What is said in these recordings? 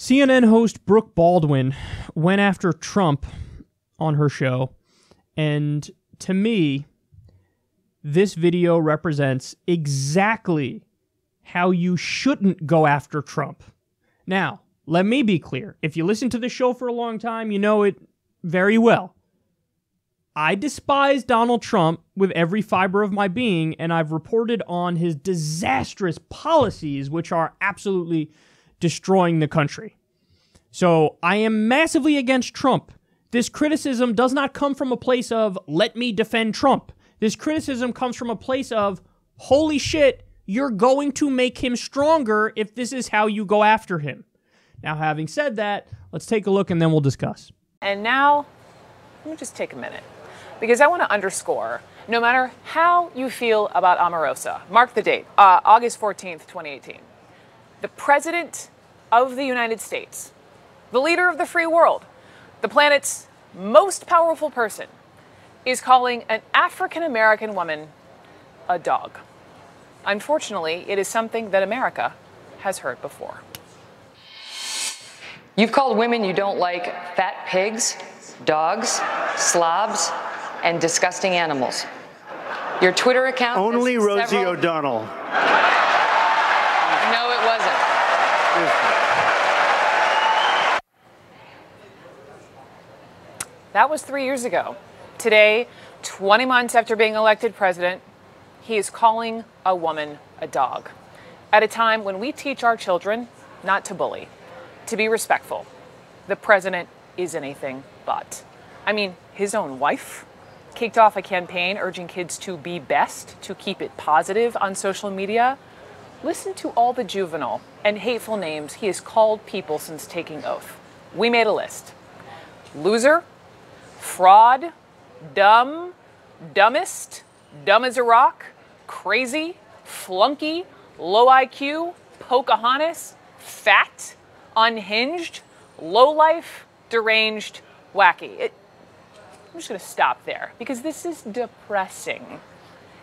CNN host Brooke Baldwin went after Trump on her show, and to me, this video represents exactly how you shouldn't go after Trump. Now, let me be clear. If you listen to the show for a long time, you know it very well. I despise Donald Trump with every fiber of my being, and I've reported on his disastrous policies, which are absolutely destroying the country. So I am massively against Trump. This criticism does not come from a place of, let me defend Trump. This criticism comes from a place of, holy shit, you're going to make him stronger if this is how you go after him. Now, having said that, let's take a look and then we'll discuss. And now, let me just take a minute, because I want to underscore, no matter how you feel about Omarosa, mark the date, August 14th, 2018, the President of the United States, the leader of the free world, the planet's most powerful person, is calling an African-American woman a dog. Unfortunately, it is something that America has heard before. You've called women you don't like fat pigs, dogs, slobs, and disgusting animals. Your Twitter account... Only Rosie O'Donnell. No, it wasn't. That was 3 years ago. Today, 20 months after being elected president, he is calling a woman a dog. At a time when we teach our children not to bully, to be respectful, the president is anything but. I mean, his own wife kicked off a campaign urging kids to be best, to keep it positive on social media. Listen to all the juvenile and hateful names he has called people since taking oath. We made a list. Loser, fraud, dumb, dumbest, dumb as a rock, crazy, flunky, low IQ, Pocahontas, fat, unhinged, lowlife, deranged, wacky. I'm just going to stop there because this is depressing.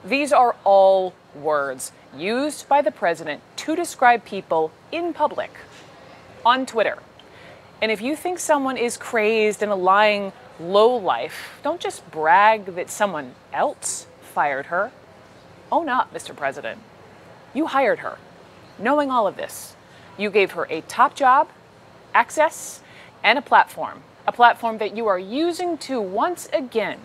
These are all words used by the president to describe people in public, on Twitter. And if you think someone is crazed and a lying lowlife, don't just brag that someone else fired her. Own up, Mr. President. You hired her, knowing all of this. You gave her a top job, access, and a platform that you are using to once again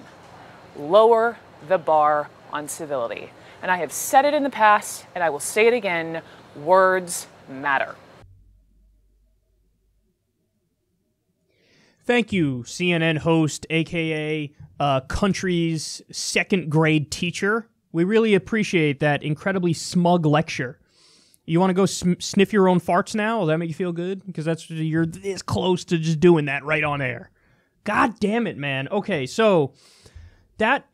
lower the bar on civility. And I have said it in the past, and I will say it again, words matter. Thank you, CNN host, aka country's second grade teacher. We really appreciate that incredibly smug lecture. You want to go sniff your own farts now? Will that make you feel good? Because you're this close to just doing that right on air. God damn it, man. Okay, so that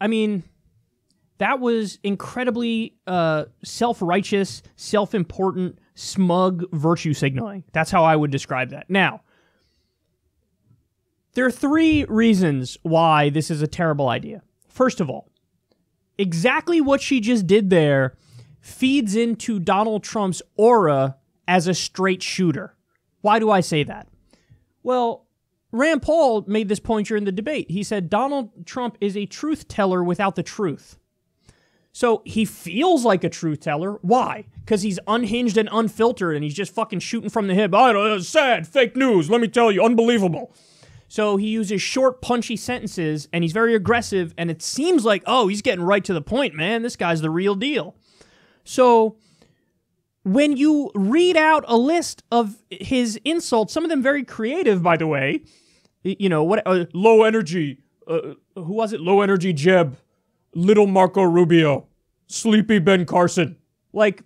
was incredibly self-righteous, self-important, smug virtue signaling. That's how I would describe that. Now, there are three reasons why this is a terrible idea. First of all, exactly what she just did there feeds into Donald Trump's aura as a straight shooter. Why do I say that? Well, Rand Paul made this point during the debate. He said Donald Trump is a truth teller without the truth. So he feels like a truth teller. Why? Because he's unhinged and unfiltered and he's just fucking shooting from the hip. I don't know, sad, fake news, let me tell you, unbelievable. So he uses short, punchy sentences, and he's very aggressive, and it seems like, oh, he's getting right to the point, man. This guy's the real deal. So when you read out a list of his insults, some of them very creative, by the way, you know, what low energy, who was it? Low energy Jeb, little Marco Rubio, sleepy Ben Carson. Like,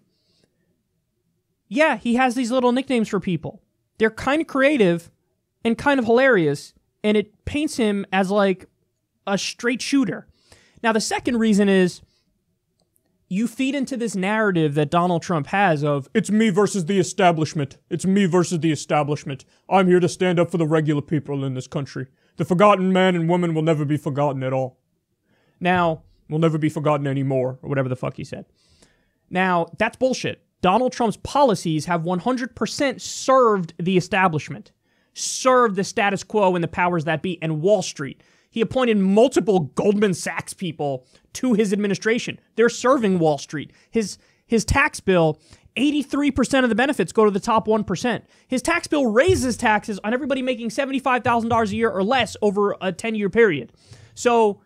yeah, he has these little nicknames for people. They're kind of creative and kind of hilarious, and it paints him as like a straight shooter. Now, the second reason is you feed into this narrative that Donald Trump has of, it's me versus the establishment. It's me versus the establishment. I'm here to stand up for the regular people in this country. The forgotten man and woman will never be forgotten at all. Now, will never be forgotten anymore, or whatever the fuck he said. Now, that's bullshit. Donald Trump's policies have 100% served the establishment, served the status quo and the powers that be, and Wall Street. He appointed multiple Goldman Sachs people to his administration. They're serving Wall Street. His tax bill, 83% of the benefits go to the top 1%. His tax bill raises taxes on everybody making $75,000 a year or less over a 10-year period. So,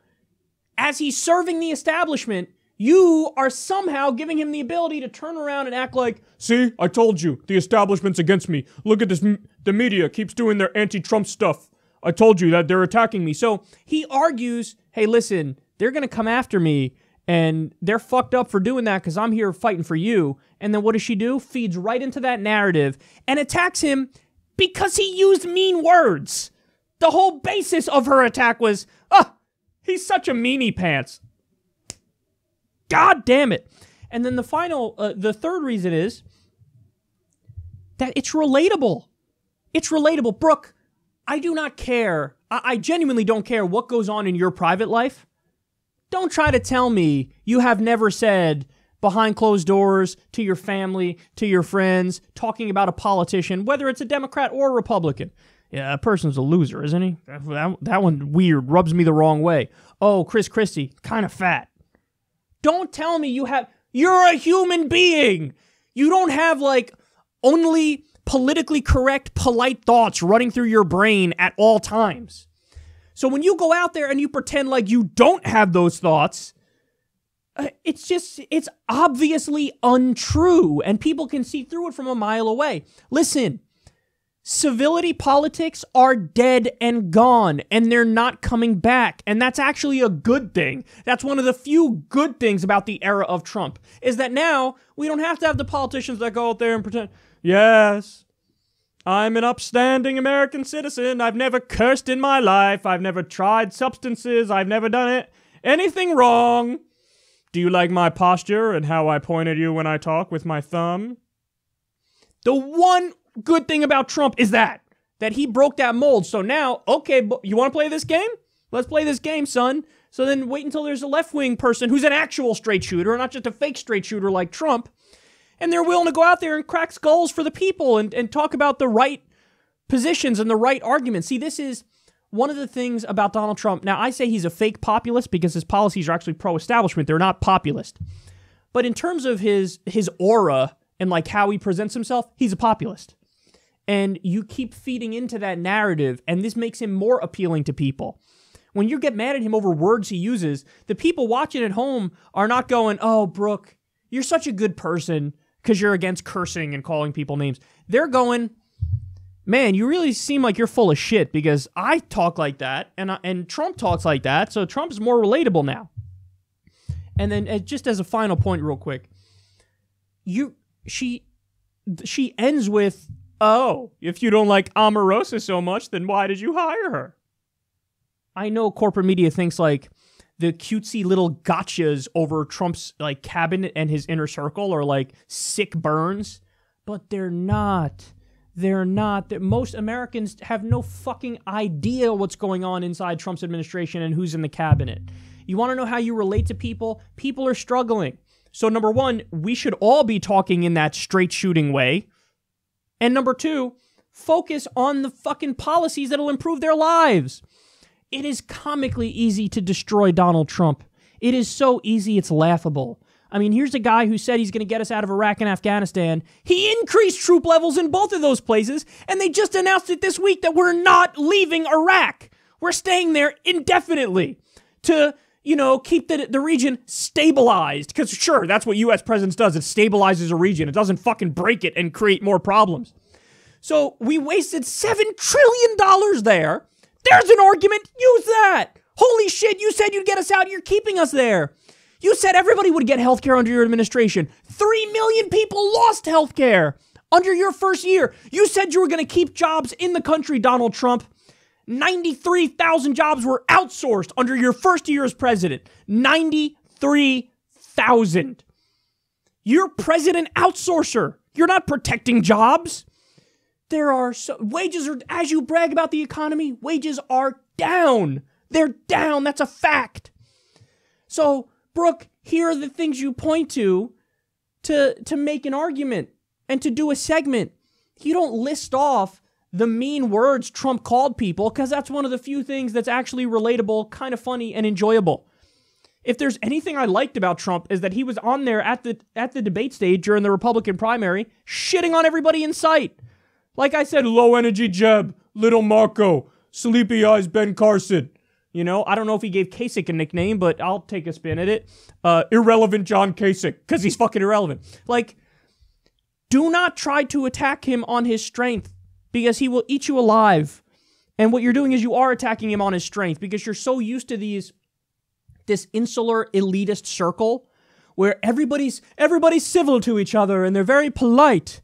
as he's serving the establishment, you are somehow giving him the ability to turn around and act like, see, I told you, the establishment's against me. Look at this, the media keeps doing their anti-Trump stuff. I told you that they're attacking me. So he argues, hey, listen, they're going to come after me, and they're fucked up for doing that because I'm here fighting for you. And then what does she do? Feeds right into that narrative and attacks him because he used mean words. The whole basis of her attack was, he's such a meanie pants. God damn it. And then the third reason is that it's relatable. It's relatable. Brooke, I do not care. I genuinely don't care what goes on in your private life. Don't try to tell me you have never said behind closed doors to your family, to your friends, talking about a politician, whether it's a Democrat or a Republican. Yeah, that person's a loser, isn't he? That one weird, rubs me the wrong way. Oh, Chris Christie, kind of fat. Don't tell me you're a human being. You don't have only politically correct, polite thoughts running through your brain at all times. So when you go out there and you pretend like you don't have those thoughts, it's obviously untrue, and people can see through it from a mile away. Listen, civility politics are dead and gone, and they're not coming back, and that's actually a good thing. That's one of the few good things about the era of Trump, is that now we don't have to have the politicians that go out there and pretend, yes, I'm an upstanding American citizen. I've never cursed in my life. I've never tried substances. I've never done anything wrong. Do you like my posture and how I point at you when I talk with my thumb? The one good thing about Trump is that he broke that mold. So now, okay, you want to play this game? Let's play this game, son. So then wait until there's a left-wing person who's an actual straight shooter, not just a fake straight shooter like Trump. And they're willing to go out there and crack skulls for the people and talk about the right positions and the right arguments. See, this is one of the things about Donald Trump. Now, I say he's a fake populist because his policies are actually pro-establishment. They're not populist. But in terms of his aura and how he presents himself, he's a populist. And you keep feeding into that narrative, and this makes him more appealing to people. When you get mad at him over words he uses, the people watching at home are not going, oh, Brooke, you're such a good person because you're against cursing and calling people names. They're going, man, you really seem like you're full of shit because I talk like that, and Trump talks like that, so Trump's more relatable now. And then just as a final point real quick, she ends with, oh, if you don't like Omarosa so much, then why did you hire her? I know corporate media thinks the cutesy little gotchas over Trump's cabinet and his inner circle are sick burns, but they're not. They're not. Most Americans have no fucking idea what's going on inside Trump's administration and who's in the cabinet. You want to know how you relate to people? People are struggling. So number one, we should all be talking in that straight shooting way. And number two, focus on the fucking policies that'll improve their lives. It is comically easy to destroy Donald Trump. It is so easy, it's laughable. I mean, here's a guy who said he's going to get us out of Iraq and Afghanistan. He increased troop levels in both of those places, and they just announced it this week that we're not leaving Iraq. We're staying there indefinitely to, keep the region stabilized. Because sure, that's what U.S. presidents does. It stabilizes a region. It doesn't fucking break it and create more problems. So we wasted $7 trillion there. There's an argument. Use that. Holy shit, you said you'd get us out. You're keeping us there. You said everybody would get health care under your administration. 3 million people lost health care under your first year. You said you were going to keep jobs in the country, Donald Trump. 93,000 jobs were outsourced under your first year as president. 93,000. You're president outsourcer. You're not protecting jobs. Wages are, as you brag about the economy, wages are down. They're down. That's a fact. So, Brooke, here are the things you point to to make an argument and to do a segment. You don't list off the mean words Trump called people, because that's one of the few things that's actually relatable, kind of funny, and enjoyable. If there's anything I liked about Trump is that he was on there at the debate stage during the Republican primary, shitting on everybody in sight. Like I said, low energy Jeb, little Marco, sleepy eyes Ben Carson. You know, I don't know if he gave Kasich a nickname, but I'll take a spin at it. Irrelevant John Kasich, because he's fucking irrelevant. Like, do not try to attack him on his strength, because he will eat you alive. And what you're doing is you are attacking him on his strength, because you're so used to this insular elitist circle where everybody's civil to each other and they're very polite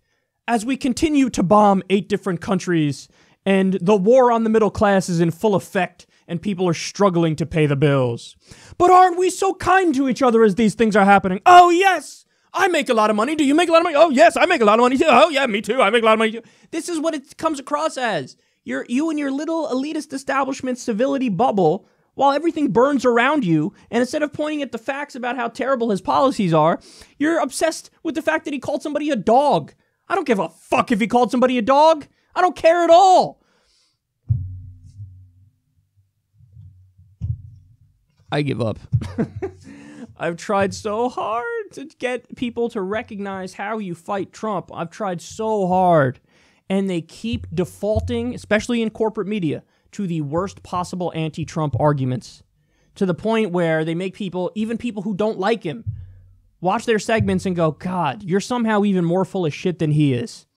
as we continue to bomb 8 different countries and the war on the middle class is in full effect and people are struggling to pay the bills. But aren't we so kind to each other as these things are happening? Oh, yes! I make a lot of money. Do you make a lot of money? Oh, yes, I make a lot of money too. Oh, yeah, me too. I make a lot of money too. This is what it comes across as. You and your little elitist establishment civility bubble, while everything burns around you, and instead of pointing at the facts about how terrible his policies are, you're obsessed with the fact that he called somebody a dog. I don't give a fuck if he called somebody a dog. I don't care at all. I give up. I've tried so hard to get people to recognize how you fight Trump. I've tried so hard. And they keep defaulting, especially in corporate media, to the worst possible anti-Trump arguments. To the point where they make people, even people who don't like him, watch their segments and go, God, you're somehow even more full of shit than he is.